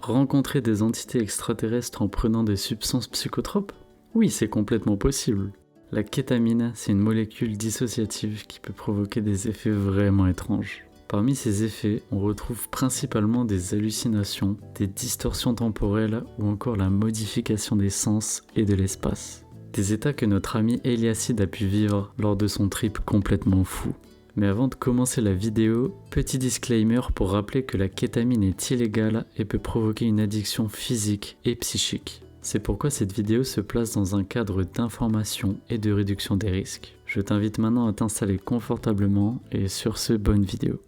Rencontrer des entités extraterrestres en prenant des substances psychotropes? Oui, c'est complètement possible. La kétamine, c'est une molécule dissociative qui peut provoquer des effets vraiment étranges. Parmi ces effets, on retrouve principalement des hallucinations, des distorsions temporelles ou encore la modification des sens et de l'espace. Des états que notre ami Eliacide a pu vivre lors de son trip complètement fou. Mais avant de commencer la vidéo, petit disclaimer pour rappeler que la kétamine est illégale et peut provoquer une addiction physique et psychique. C'est pourquoi cette vidéo se place dans un cadre d'information et de réduction des risques. Je t'invite maintenant à t'installer confortablement et sur ce, bonne vidéo.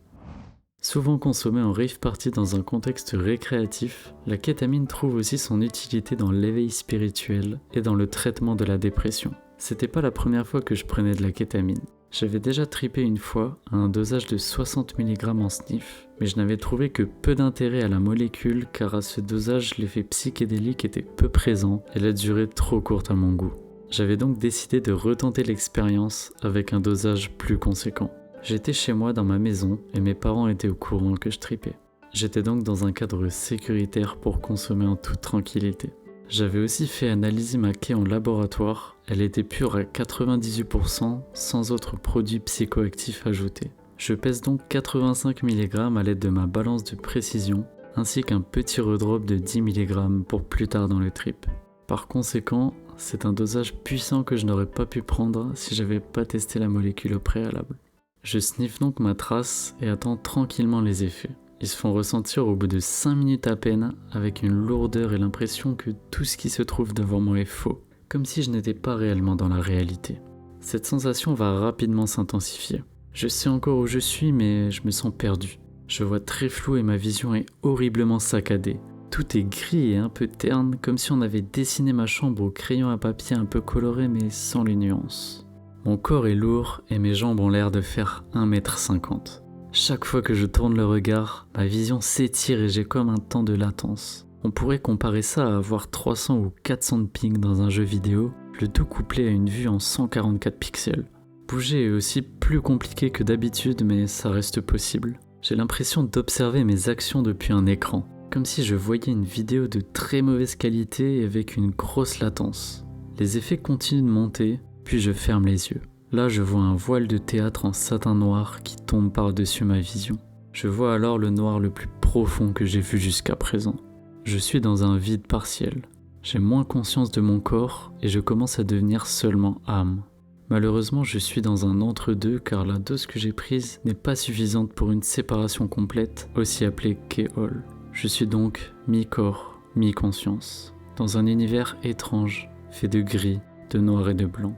Souvent consommée en rave party dans un contexte récréatif, la kétamine trouve aussi son utilité dans l'éveil spirituel et dans le traitement de la dépression. C'était pas la première fois que je prenais de la kétamine. J'avais déjà trippé une fois à un dosage de 60 mg en sniff, mais je n'avais trouvé que peu d'intérêt à la molécule car à ce dosage l'effet psychédélique était peu présent et la durée trop courte à mon goût. J'avais donc décidé de retenter l'expérience avec un dosage plus conséquent. J'étais chez moi dans ma maison et mes parents étaient au courant que je tripais. J'étais donc dans un cadre sécuritaire pour consommer en toute tranquillité. J'avais aussi fait analyser ma ké en laboratoire, elle était pure à 98% sans autres produits psychoactifs ajoutés. Je pèse donc 85 mg à l'aide de ma balance de précision, ainsi qu'un petit redrop de 10 mg pour plus tard dans le trip. Par conséquent, c'est un dosage puissant que je n'aurais pas pu prendre si j'avais pas testé la molécule au préalable. Je sniffe donc ma trace et attends tranquillement les effets. Ils se font ressentir au bout de 5 minutes à peine, avec une lourdeur et l'impression que tout ce qui se trouve devant moi est faux, comme si je n'étais pas réellement dans la réalité. Cette sensation va rapidement s'intensifier. Je sais encore où je suis, mais je me sens perdu. Je vois très flou et ma vision est horriblement saccadée. Tout est gris et un peu terne, comme si on avait dessiné ma chambre au crayon à papier un peu coloré mais sans les nuances. Mon corps est lourd et mes jambes ont l'air de faire 1,50 m. Chaque fois que je tourne le regard, ma vision s'étire et j'ai comme un temps de latence. On pourrait comparer ça à avoir 300 ou 400 de ping dans un jeu vidéo, le tout couplé à une vue en 144 pixels. Bouger est aussi plus compliqué que d'habitude, mais ça reste possible. J'ai l'impression d'observer mes actions depuis un écran, comme si je voyais une vidéo de très mauvaise qualité avec une grosse latence. Les effets continuent de monter, puis je ferme les yeux. Là, je vois un voile de théâtre en satin noir qui tombe par-dessus ma vision. Je vois alors le noir le plus profond que j'ai vu jusqu'à présent. Je suis dans un vide partiel. J'ai moins conscience de mon corps et je commence à devenir seulement âme. Malheureusement, je suis dans un entre-deux car la dose que j'ai prise n'est pas suffisante pour une séparation complète, aussi appelée K-Hall. Je suis donc mi-corps, mi-conscience, dans un univers étrange, fait de gris, de noir et de blanc.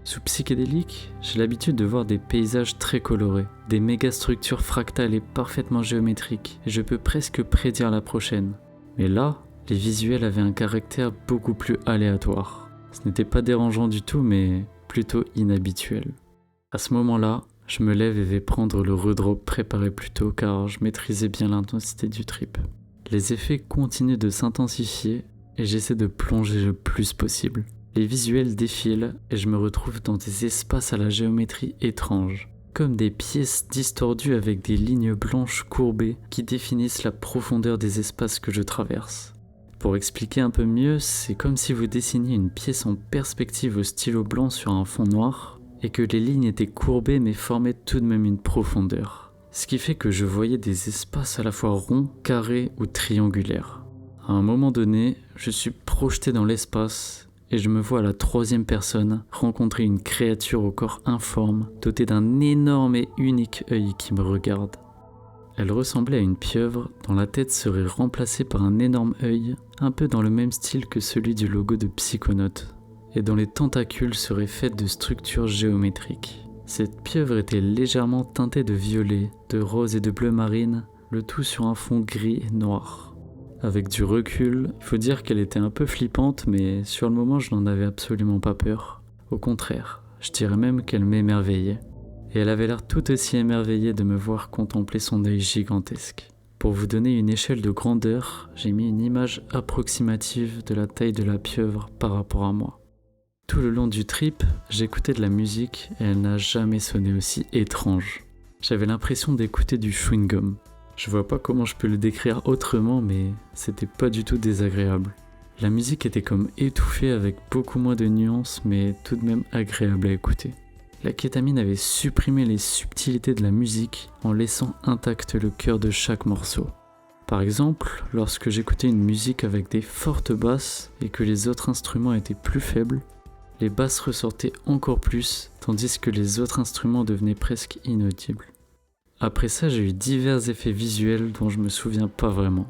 Sous psychédélique, j'ai l'habitude de voir des paysages très colorés, des méga structures fractales et parfaitement géométriques, et je peux presque prédire la prochaine. Mais là, les visuels avaient un caractère beaucoup plus aléatoire. Ce n'était pas dérangeant du tout, mais plutôt inhabituel. À ce moment-là, je me lève et vais prendre le redrop préparé plus tôt car je maîtrisais bien l'intensité du trip. Les effets continuent de s'intensifier et j'essaie de plonger le plus possible. Les visuels défilent et je me retrouve dans des espaces à la géométrie étrange, comme des pièces distordues avec des lignes blanches courbées qui définissent la profondeur des espaces que je traverse. Pour expliquer un peu mieux, c'est comme si vous dessiniez une pièce en perspective au stylo blanc sur un fond noir et que les lignes étaient courbées mais formaient tout de même une profondeur. Ce qui fait que je voyais des espaces à la fois ronds, carrés ou triangulaires. À un moment donné, je suis projeté dans l'espace et je me vois à la troisième personne rencontrer une créature au corps informe, dotée d'un énorme et unique œil qui me regarde. Elle ressemblait à une pieuvre dont la tête serait remplacée par un énorme œil, un peu dans le même style que celui du logo de Psychonaut, et dont les tentacules seraient faits de structures géométriques. Cette pieuvre était légèrement teintée de violet, de rose et de bleu marine, le tout sur un fond gris et noir. Avec du recul, il faut dire qu'elle était un peu flippante, mais sur le moment je n'en avais absolument pas peur. Au contraire, je dirais même qu'elle m'émerveillait. Et elle avait l'air tout aussi émerveillée de me voir contempler son œil gigantesque. Pour vous donner une échelle de grandeur, j'ai mis une image approximative de la taille de la pieuvre par rapport à moi. Tout le long du trip, j'écoutais de la musique et elle n'a jamais sonné aussi étrange. J'avais l'impression d'écouter du chewing-gum. Je vois pas comment je peux le décrire autrement, mais c'était pas du tout désagréable. La musique était comme étouffée avec beaucoup moins de nuances, mais tout de même agréable à écouter. La kétamine avait supprimé les subtilités de la musique en laissant intact le cœur de chaque morceau. Par exemple, lorsque j'écoutais une musique avec des fortes basses et que les autres instruments étaient plus faibles, les basses ressortaient encore plus, tandis que les autres instruments devenaient presque inaudibles. Après ça, j'ai eu divers effets visuels dont je me souviens pas vraiment.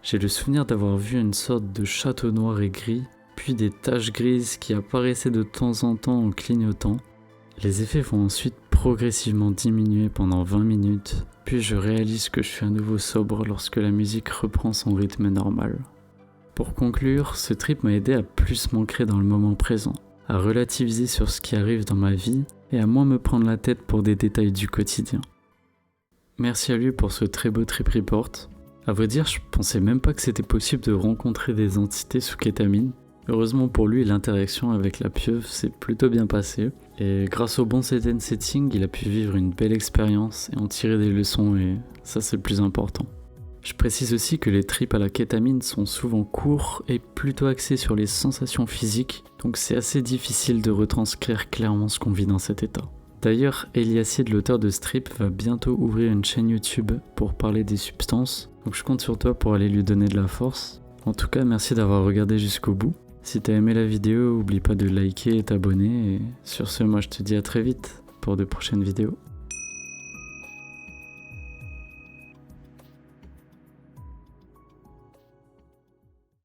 J'ai le souvenir d'avoir vu une sorte de château noir et gris, puis des taches grises qui apparaissaient de temps en temps en clignotant. Les effets vont ensuite progressivement diminuer pendant 20 minutes, puis je réalise que je suis à nouveau sobre lorsque la musique reprend son rythme normal. Pour conclure, ce trip m'a aidé à plus m'ancrer dans le moment présent, à relativiser sur ce qui arrive dans ma vie et à moins me prendre la tête pour des détails du quotidien. Merci à lui pour ce très beau trip report. À vrai dire, je pensais même pas que c'était possible de rencontrer des entités sous kétamine. Heureusement pour lui, l'interaction avec la pieuvre s'est plutôt bien passée. Et grâce au bon set and setting, il a pu vivre une belle expérience et en tirer des leçons, et ça c'est le plus important. Je précise aussi que les trips à la kétamine sont souvent courts et plutôt axés sur les sensations physiques, donc c'est assez difficile de retranscrire clairement ce qu'on vit dans cet état. D'ailleurs, Eliacide, l'auteur de ce trip, va bientôt ouvrir une chaîne YouTube pour parler des substances, donc je compte sur toi pour aller lui donner de la force. En tout cas, merci d'avoir regardé jusqu'au bout. Si t'as aimé la vidéo, oublie pas de liker et t'abonner, et sur ce, moi je te dis à très vite pour de prochaines vidéos.